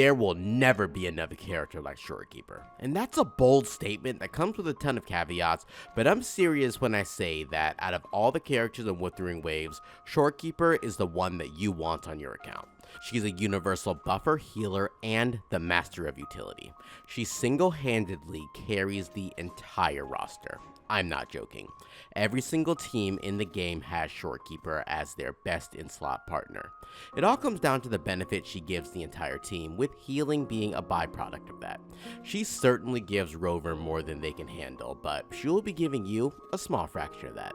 there will never be another character like Shorekeeper. And that's a bold statement that comes with a ton of caveats, but I'm serious when I say that out of all the characters in Wuthering Waves, Shorekeeper is the one that you want on your account. She's a universal buffer, healer, and the master of utility. She single-handedly carries the entire roster. I'm not joking. Every single team in the game has Shorekeeper as their best in-slot partner. It all comes down to the benefit she gives the entire team, with healing being a byproduct of that. She certainly gives Rover more than they can handle, but she will be giving you a small fraction of that.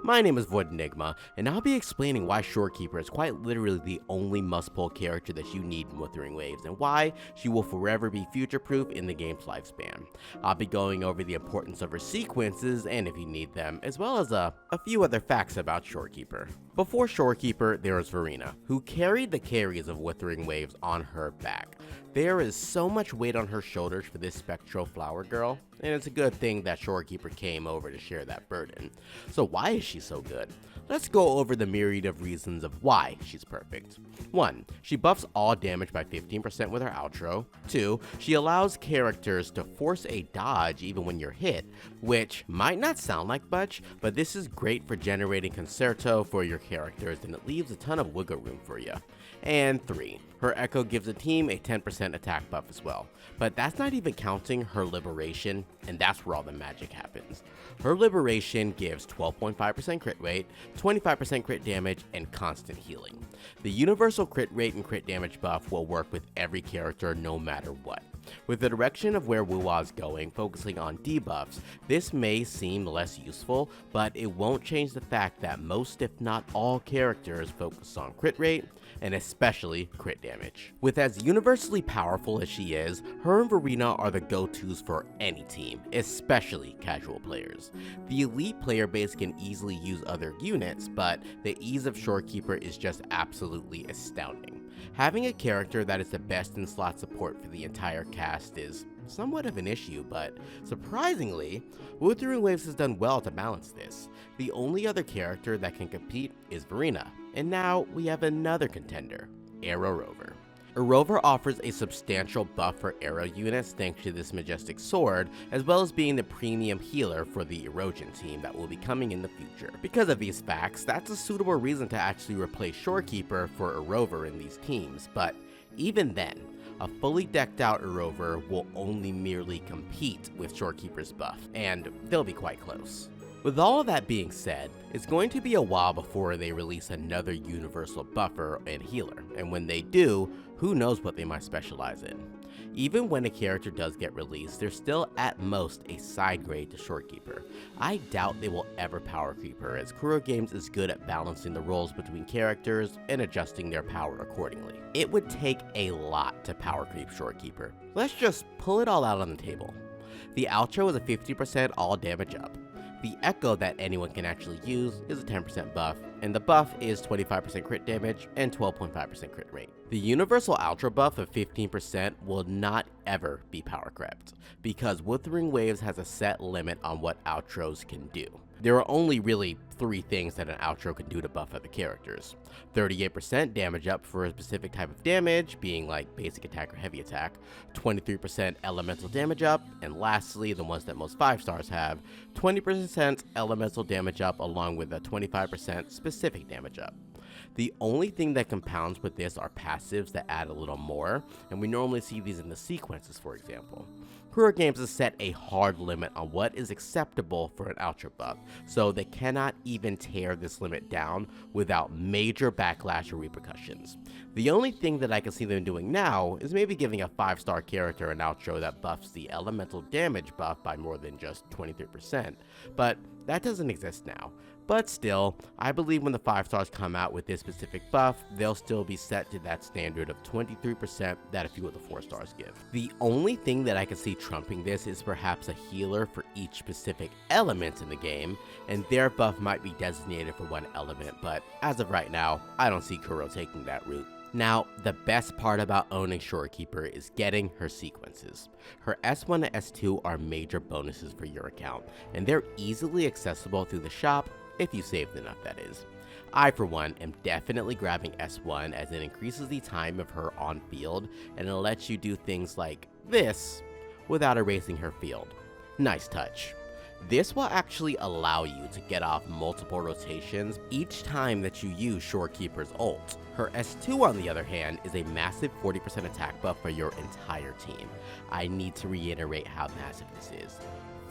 My name is Void Enigma, and I'll be explaining why Shorekeeper is quite literally the only must-pull character that you need in Wuthering Waves, and why she will forever be future-proof in the game's lifespan. I'll be going over the importance of her sequences, and if you need them, as well as a few other facts about Shorekeeper. Before Shorekeeper, there was Verina, who carried the carries of Wuthering Waves on her back. There is so much weight on her shoulders for this spectral flower girl, and it's a good thing that Shorekeeper came over to share that burden. So why is she so good? Let's go over the myriad of reasons of why she's perfect. 1. She buffs all damage by 15% with her outro. 2. She allows characters to force a dodge even when you're hit, which might not sound like much, but this is great for generating concerto for your characters, and it leaves a ton of wiggle room for you. And 3. Her Echo gives the team a 10% attack buff as well. But that's not even counting her Liberation, and that's where all the magic happens. Her Liberation gives 12.5% crit rate, 25% crit damage, and constant healing. The universal crit rate and crit damage buff will work with every character no matter what. With the direction of where Wuwa is going, focusing on debuffs, this may seem less useful, but it won't change the fact that most if not all characters focus on crit rate, and especially crit damage. With as universally powerful as she is, her and Verina are the go-tos for any team, especially casual players. The elite player base can easily use other units, but the ease of Shorekeeper is just absolutely astounding. Having a character that is the best in slot support for the entire cast is somewhat of an issue, but surprisingly, Wuthering Waves has done well to balance this. The only other character that can compete is Verina, and now we have another contender, Aerover. Aerover offers a substantial buff for arrow units thanks to this majestic sword, as well as being the premium healer for the erosion team that will be coming in the future. Because of these facts, that's a suitable reason to actually replace Shorekeeper for Aerover in these teams, but even then, a fully decked out Aerover will only merely compete with Shorekeeper's buff, and they'll be quite close. With all of that being said, it's going to be a while before they release another universal buffer and healer, and when they do, who knows what they might specialize in. Even when a character does get released, they're still at most a side grade to Shorekeeper. I doubt they will ever Powercreep her, as Kuro Games is good at balancing the roles between characters and adjusting their power accordingly. It would take a lot to Powercreep Shorekeeper. Let's just pull it all out on the table. The outro is a 50% all damage up. The Echo that anyone can actually use is a 10% buff, and the buff is 25% crit damage and 12.5% crit rate. The universal outro buff of 15% will not ever be power crept, because Wuthering Waves has a set limit on what outros can do. There are only really 3 things that an outro can do to buff other characters. 38% damage up for a specific type of damage, being like basic attack or heavy attack, 23% elemental damage up, and lastly, the ones that most 5 stars have, 20% elemental damage up along with a 25% specific damage up. The only thing that compounds with this are passives that add a little more, and we normally see these in the sequences, for example. Kuro Games has set a hard limit on what is acceptable for an outro buff, so they cannot even tear this limit down without major backlash or repercussions. The only thing that I can see them doing now is maybe giving a 5-star character an outro that buffs the elemental damage buff by more than just 23%, but that doesn't exist now. But still, I believe when the 5 stars come out with this specific buff, they'll still be set to that standard of 23% that a few of the 4 stars give. The only thing that I can see trumping this is perhaps a healer for each specific element in the game, and their buff might be designated for one element, but as of right now, I don't see Kuro taking that route. Now, the best part about owning Shorekeeper is getting her sequences. Her S1 and S2 are major bonuses for your account, and they're easily accessible through the shop, if you saved enough that is. I, for one, am definitely grabbing S1 as it increases the time of her on field and it lets you do things like this without erasing her field. Nice touch. This will actually allow you to get off multiple rotations each time that you use Shorekeeper's ult. Her S2, on the other hand, is a massive 40% attack buff for your entire team. I need to reiterate how massive this is.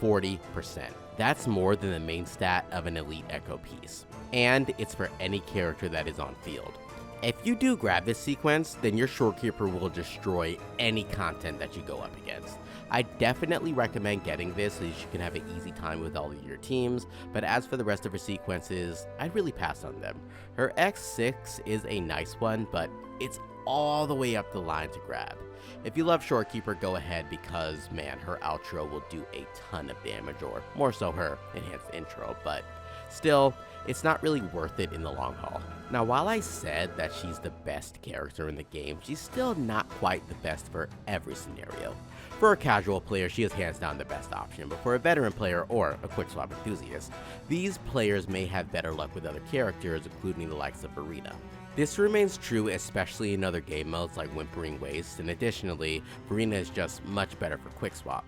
40%. That's more than the main stat of an elite echo piece. And it's for any character that is on field. If you do grab this sequence, then your Shorekeeper will destroy any content that you go up against. I definitely recommend getting this so you can have an easy time with all of your teams, but as for the rest of her sequences, I'd really pass on them. Her X6 is a nice one, but it's all the way up the line to grab. If you love Shorekeeper, go ahead because, man, her outro will do a ton of damage, or more so her enhanced intro, but still, it's not really worth it in the long haul. Now, while I said that she's the best character in the game, she's still not quite the best for every scenario. For a casual player, she is hands down the best option, but for a veteran player or a quick swap enthusiast, these players may have better luck with other characters, including the likes of Verina. This remains true especially in other game modes like Wuthering Waves, and additionally, Verina is just much better for quick swap.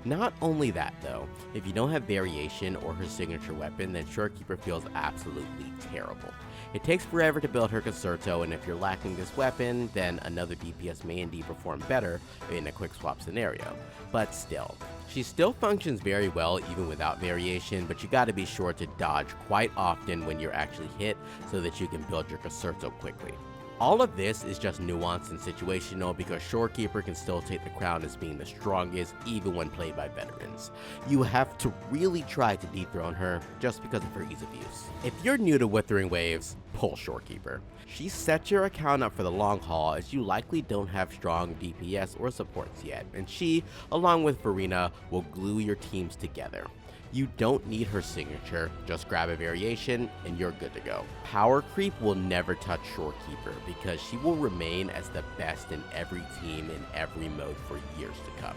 Not only that though, if you don't have variation or her signature weapon, then Shorekeeper feels absolutely terrible. It takes forever to build her Concerto, and if you're lacking this weapon, then another DPS may indeed perform better in a quick swap scenario. But still, she still functions very well even without variation, but you gotta be sure to dodge quite often when you're actually hit so that you can build your Concerto quickly. All of this is just nuanced and situational because Shorekeeper can still take the crown as being the strongest even when played by veterans. You have to really try to dethrone her just because of her ease of use. If you're new to Wuthering Waves, pull Shorekeeper. She sets your account up for the long haul as you likely don't have strong DPS or supports yet, and she, along with Verina, will glue your teams together. You don't need her signature, just grab a variation and you're good to go. Powercreep will never touch Shorekeeper because she will remain as the best in every team in every mode for years to come.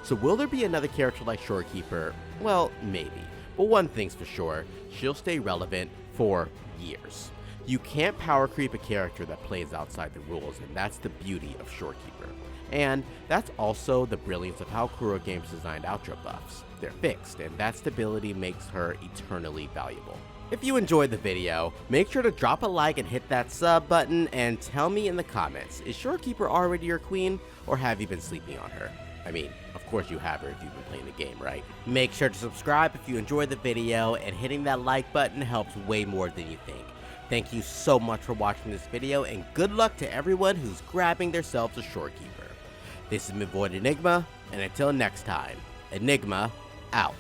So will there be another character like Shorekeeper? Well, maybe. But one thing's for sure, she'll stay relevant for years. You can't Powercreep a character that plays outside the rules, and that's the beauty of Shorekeeper. And that's also the brilliance of how Kuro Games designed outro buffs. They're fixed, and that stability makes her eternally valuable. If you enjoyed the video, make sure to drop a like and hit that sub button, and tell me in the comments, is Shorekeeper already your queen, or have you been sleeping on her? I mean, of course you have her if you've been playing the game, right? Make sure to subscribe if you enjoyed the video, and hitting that like button helps way more than you think. Thank you so much for watching this video, and good luck to everyone who's grabbing themselves a Shorekeeper. This is Void Enigma, and until next time, Enigma out.